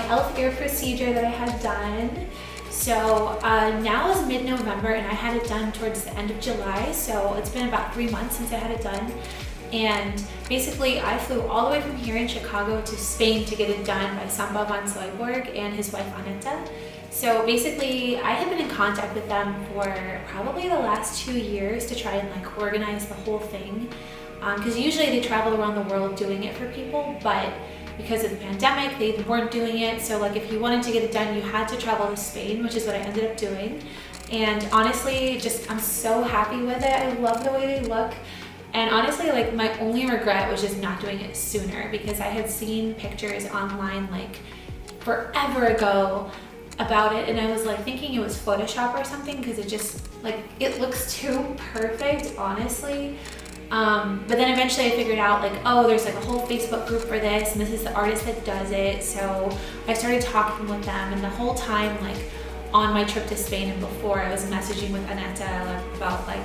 elf ear procedure that I had done. So now is mid-November and I had it done towards the end of July, so it's been about 3 months since I had it done. And basically I flew all the way from here in Chicago to Spain to get it done by Samba van Slijborg and his wife Aneta. So basically I have been in contact with them for probably the last 2 years to try and like organize the whole thing. Because usually they travel around the world doing it for people, but because of the pandemic, they weren't doing it. So like if you wanted to get it done, you had to travel to Spain, which is what I ended up doing. And honestly, I'm so happy with it. I love the way they look. And honestly, like my only regret was just not doing it sooner, because I had seen pictures online like forever ago about it, and I was like thinking it was Photoshop or something, because it just like, it looks too perfect, honestly. But then eventually I figured out like, oh, there's like a whole Facebook group for this, and this is the artist that does it. So I started talking with them, and the whole time like on my trip to Spain and before, I was messaging with Aneta about like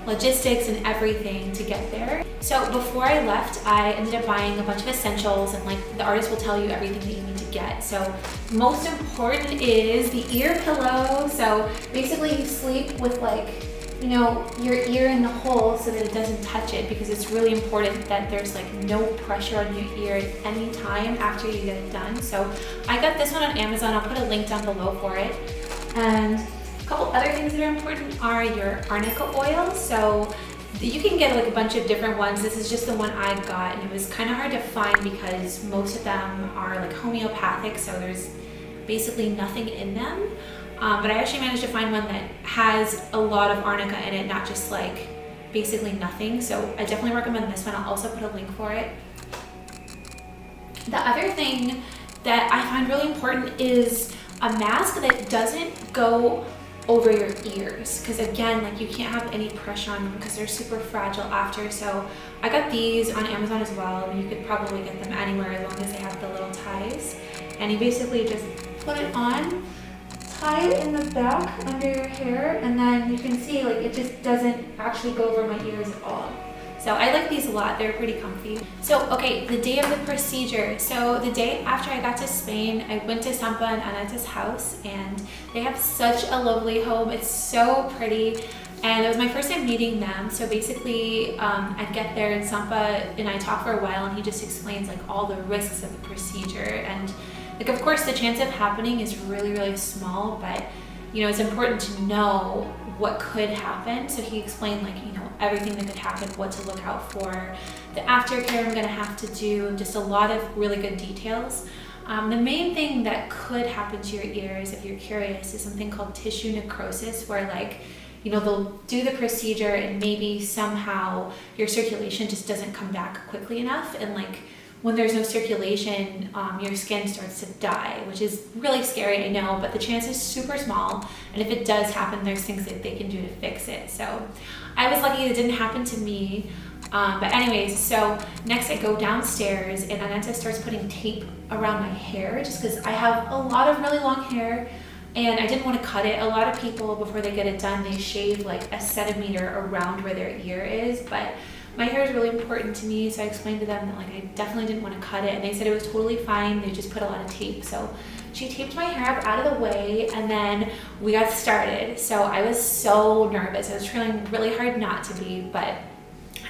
logistics and everything to get there. So before I left, I ended up buying a bunch of essentials, and like the artist will tell you everything that you need to get. So most important is the ear pillow. So basically you sleep with like, you know, your ear in the hole so that it doesn't touch it, because it's really important that there's like no pressure on your ear at any time after you get it done. So I got this one on Amazon. I'll put a link down below for it. And a couple other things that are important are your Arnica Oil. So you can get like a bunch of different ones. This is just the one I got, and it was kind of hard to find because most of them are like homeopathic, so there's basically nothing in them. But I actually managed to find one that has a lot of arnica in it, not just like basically nothing. So I definitely recommend this one. I'll also put a link for it. The other thing that I find really important is a mask that doesn't go over your ears, because again, like you can't have any pressure on them because they're super fragile after. So I got these on Amazon as well. You could probably get them anywhere as long as they have the little ties. And you basically just put it on, tie it in the back under your hair, and then you can see like it just doesn't actually go over my ears at all. So I like these a lot, they're pretty comfy. So okay, the day of the procedure. So the day after I got to Spain, I went to Sampa and Aneta's house, and they have such a lovely home. It's so pretty. And it was my first time meeting them. So basically, I get there and Sampa and I talk for a while, and he just explains like all the risks of the procedure. And like, of course, the chance of happening is really, really small, but you know, it's important to know what could happen. So he explained like, you know, everything that could happen, what to look out for, the aftercare I'm gonna have to do, and just a lot of really good details. The main thing that could happen to your ears, if you're curious, is something called tissue necrosis, where like, you know, they'll do the procedure and maybe somehow your circulation just doesn't come back quickly enough, and like when there's no circulation, your skin starts to die, which is really scary, I know, but the chance is super small. And if it does happen, there's things that they can do to fix it. So I was lucky it didn't happen to me. But anyways, so next I go downstairs, and Aneta starts putting tape around my hair, just because I have a lot of really long hair and I didn't want to cut it. A lot of people, before they get it done, they shave like a centimeter around where their ear is, but my hair is really important to me, so I explained to them that like I definitely didn't want to cut it, and they said it was totally fine. They just put a lot of tape. So she taped my hair up out of the way, and then we got started. So I was so nervous. I was trying really hard not to be, but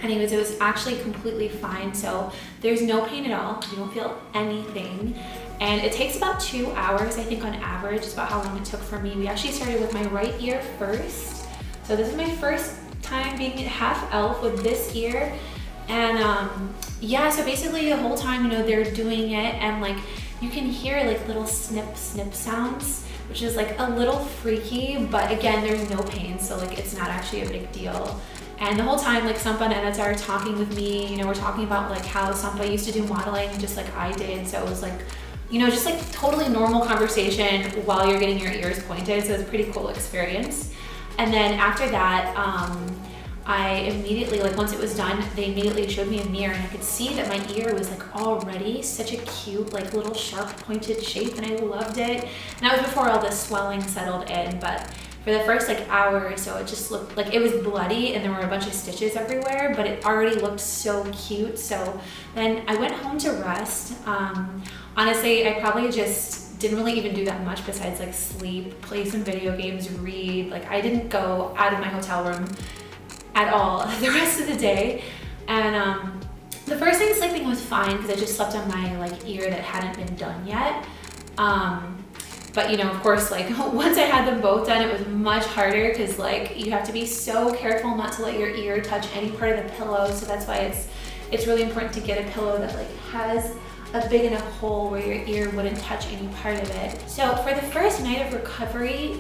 anyways, it was actually completely fine. So there's no pain at all. You don't feel anything. And it takes about 2 hours, I think, on average. It's about how long it took for me. We actually started with my right ear first. So this is my first time being half elf with this ear. And yeah, so basically the whole time, you know, they're doing it, and like you can hear like little snip snip sounds, which is like a little freaky, but again, there's no pain, so like it's not actually a big deal. And the whole time, like Sampa and Aneta are talking with me, you know, we're talking about like how Sampa used to do modeling just like I did, so it was like, you know, just like totally normal conversation while you're getting your ears pointed, so it's a pretty cool experience. And then after that, I immediately, like once it was done, they immediately showed me a mirror, and I could see that my ear was like already such a cute, like little sharp pointed shape, and I loved it. And that was before all the swelling settled in, but for the first like hour or so, it just looked like it was bloody and there were a bunch of stitches everywhere, but it already looked so cute. So then I went home to rest. Honestly, I probably just didn't really even do that much besides like sleep, play some video games, read. Like I didn't go out of my hotel room at all the rest of the day. And the first night sleeping was fine because I just slept on my like ear that hadn't been done yet. But you know, of course, like once I had them both done, it was much harder because like you have to be so careful not to let your ear touch any part of the pillow. So that's why it's really important to get a pillow that like has a big enough hole where your ear wouldn't touch any part of it. So for the first night of recovery,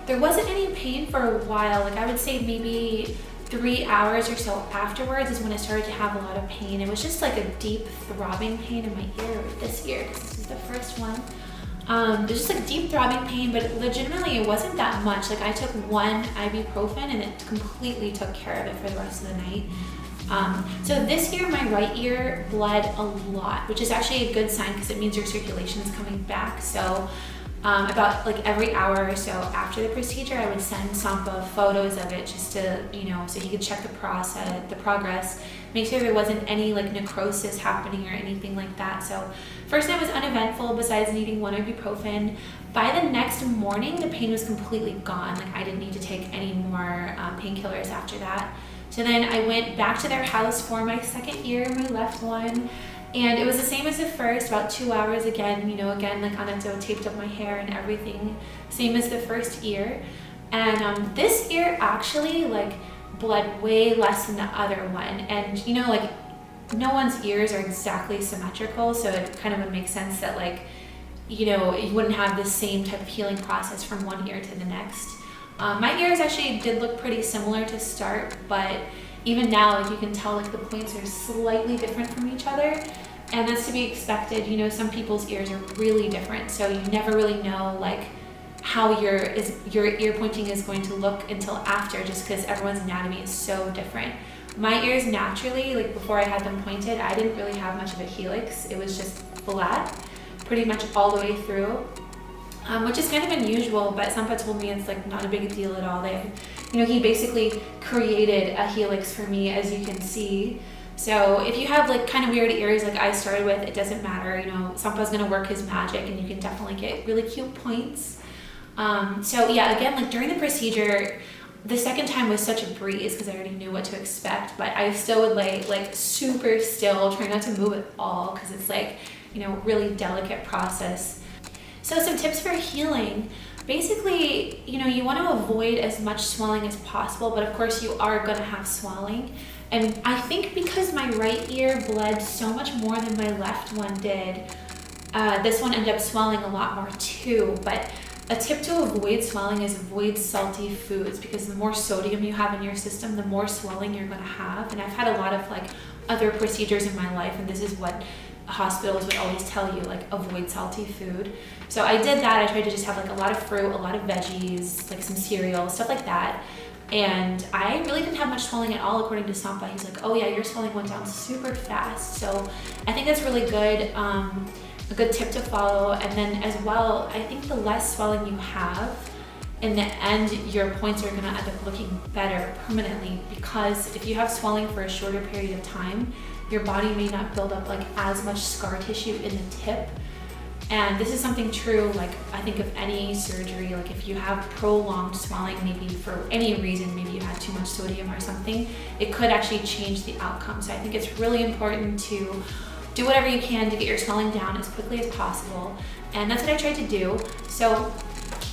there wasn't any pain for a while. Like I would say maybe 3 hours or so afterwards is when I started to have a lot of pain. It was just like a deep throbbing pain in my ear this ear, because this is the first one. There's just like deep throbbing pain, but legitimately it wasn't that much. Like I took 1 ibuprofen and it completely took care of it for the rest of the night. So this year my right ear bled a lot, which is actually a good sign because it means your circulation is coming back. So about like every hour or so after the procedure, I would send Sampa photos of it just to, you know, so he could check the progress, make sure there wasn't any like necrosis happening or anything like that. So first night was uneventful besides needing 1 ibuprofen. By the next morning, the pain was completely gone. Like I didn't need to take any more painkillers after that. So then I went back to their house for my second ear, my left one. And it was the same as the first, about 2 hours again, you know, again, like Anato taped up my hair and everything, same as the first ear. And this ear actually like bled way less than the other one. And you know, like no one's ears are exactly symmetrical, so it kind of would make sense that like, you know, you wouldn't have the same type of healing process from one ear to the next. My ears actually did look pretty similar to start, but even now, like you can tell like the points are slightly different from each other, and that's to be expected. You know, some people's ears are really different, so you never really know like how your ear pointing is going to look until after, just because everyone's anatomy is so different. My ears naturally, like before I had them pointed, I didn't really have much of a helix. It was just flat, pretty much all the way through. Which is kind of unusual, but Sampa told me it's like not a big deal at all. You know, he basically created a helix for me, as you can see. So if you have like kind of weird ears like I started with, it doesn't matter. You know, Sampa's gonna work his magic and you can definitely get really cute points. So yeah, again, like during the procedure, the second time was such a breeze because I already knew what to expect, but I still would lay like super still, try not to move at all because it's like, you know, really delicate process. So some tips for healing. Basically, you know, you want to avoid as much swelling as possible, but of course you are going to have swelling. And I think because my right ear bled so much more than my left one did, this one ended up swelling a lot more too. But a tip to avoid swelling is avoid salty foods, because the more sodium you have in your system, the more swelling you're going to have. And I've had a lot of like other procedures in my life, and this is what hospitals would always tell you, like avoid salty food. So I did that. I tried to just have like a lot of fruit, a lot of veggies, like some cereal, stuff like that. And I really didn't have much swelling at all, according to Sampa. He's like, oh yeah, your swelling went down super fast. So I think that's really good, a good tip to follow. And then as well, I think the less swelling you have, in the end, your points are gonna end up looking better permanently, because if you have swelling for a shorter period of time, your body may not build up like as much scar tissue in the tip. And this is something true, like I think of any surgery, like if you have prolonged swelling, maybe for any reason, maybe you had too much sodium or something, it could actually change the outcome. So I think it's really important to do whatever you can to get your swelling down as quickly as possible. And that's what I tried to do. So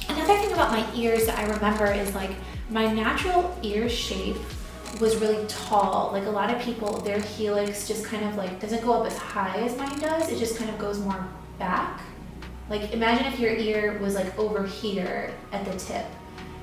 another thing about my ears that I remember is like my natural ear shape was really tall. Like a lot of people, their helix just kind of like doesn't go up as high as mine does. It just kind of goes more back. Like imagine if your ear was like over here at the tip.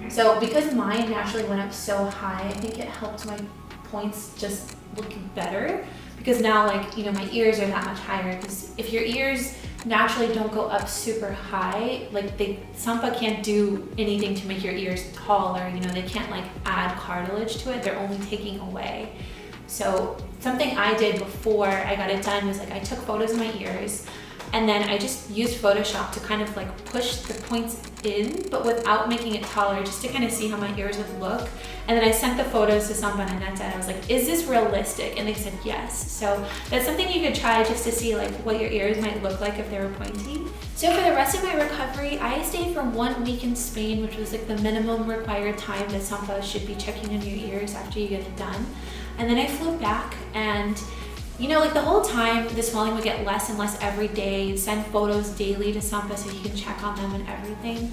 So because mine naturally went up so high, I think it helped my points just look better, because now like, you know, my ears are that much higher. Because if your ears naturally don't go up super high, like Sampa can't do anything to make your ears taller, you know, they can't like add cartilage to it, they're only taking away. So something I did before I got it done was like I took photos of my ears, And then I just used Photoshop to kind of like push the points in, but without making it taller, just to kind of see how my ears would look. And then I sent the photos to Sampa and Aneta and I was like, is this realistic? And they said yes. So that's something you could try just to see like what your ears might look like if they were pointy. So for the rest of my recovery, I stayed for 1 week in Spain, which was like the minimum required time that Sampa should be checking on your ears after you get it done. And then I flew back, and you know, like the whole time the swelling would get less and less every day. Send photos daily to Sampa so he can check on them and everything.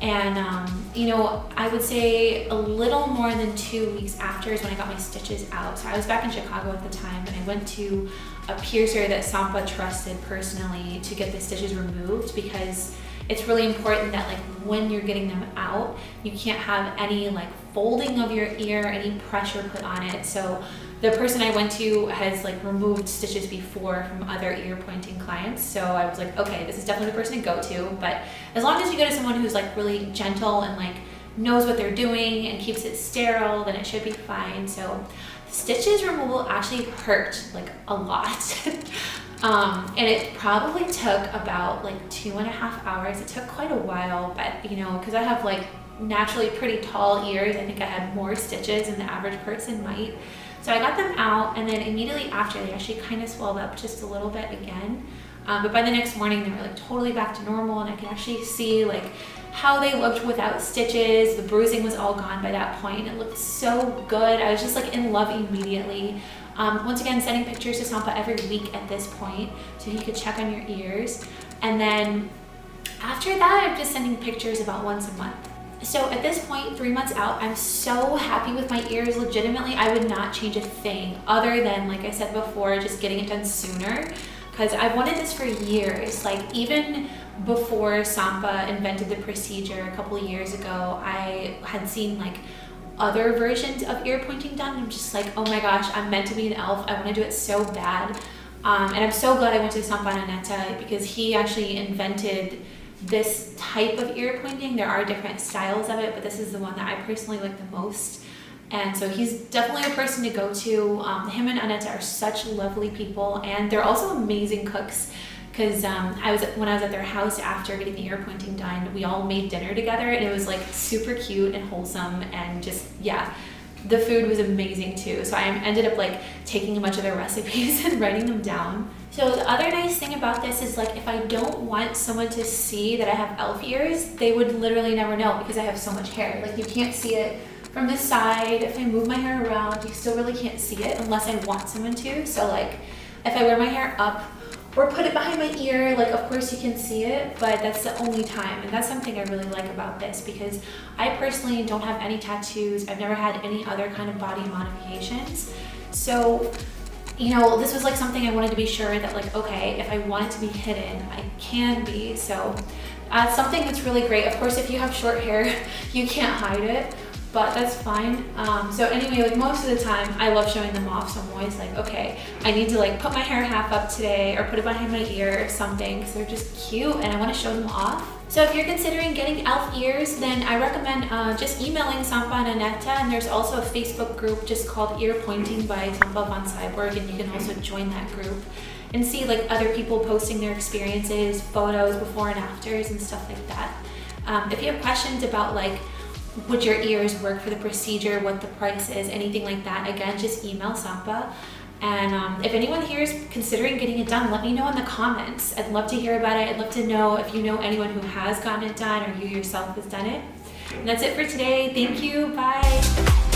And you know, I would say a little more than 2 weeks after is when I got my stitches out. So I was back in Chicago at the time, and I went to a piercer that Sampa trusted personally to get the stitches removed, because it's really important that like when you're getting them out, you can't have any like folding of your ear, any pressure put on it. So the person I went to has like removed stitches before from other ear pointing clients. So I was like, okay, this is definitely the person to go to. But as long as you go to someone who's like really gentle and like knows what they're doing and keeps it sterile, then it should be fine. So stitches removal actually hurt like a lot. And it probably took about like 2.5 hours. It took quite a while, but you know, because I have like naturally pretty tall ears, I think I had more stitches than the average person might. So I got them out, and then immediately after they actually kind of swelled up just a little bit again. But by the next morning they were like totally back to normal, and I could actually see like how they looked without stitches. The bruising was all gone by that point. It looked so good. I was just like in love immediately. Once again, sending pictures to Sampa every week at this point so he could check on your ears. And then after that, I'm just sending pictures about once a month. So at this point, 3 months out, I'm so happy with my ears. Legitimately, I would not change a thing other than, like I said before, just getting it done sooner, because I've wanted this for years. Like even before Sampa invented the procedure a couple of years ago, I had seen like other versions of ear pointing done. I'm just like, oh my gosh, I'm meant to be an elf. I want to do it so bad. And I'm so glad I went to Sampa and Aneta, because he actually invented this type of ear pointing. There are different styles of it, but this is the one that I personally like the most. And so he's definitely a person to go to. Him and Aneta are such lovely people, and they're also amazing cooks. Because when I was at their house after getting the ear pointing done, we all made dinner together, and it was like super cute and wholesome, and just, yeah, the food was amazing too. So I ended up like taking a bunch of their recipes and writing them down. So the other nice thing about this is like if I don't want someone to see that I have elf ears, they would literally never know, because I have so much hair. Like you can't see it from the side. If I move my hair around, you still really can't see it unless I want someone to. So like if I wear my hair up or put it behind my ear, like of course you can see it, but that's the only time. And that's something I really like about this, because I personally don't have any tattoos. I've never had any other kind of body modifications. So, you know, this was like something I wanted to be sure that like, okay, if I want it to be hidden, I can be. So something that's really great. Of course, if you have short hair, you can't hide it, but that's fine. So anyway, like most of the time I love showing them off. So I'm always like, okay, I need to like put my hair half up today or put it behind my ear or something, because they're just cute and I want to show them off. So if you're considering getting elf ears, then I recommend just emailing Sampa and Aneta, and there's also a Facebook group just called Ear Pointing by Sampa von Cyborg, and you can also join that group and see like other people posting their experiences, photos before and afters and stuff like that. If you have questions about like would your ears work for the procedure, what the price is, anything like that, again, just email Sampa. And if anyone here is considering getting it done, let me know in the comments. I'd love to hear about it. I'd love to know if you know anyone who has gotten it done or you yourself has done it. And that's it for today. Thank you. Bye.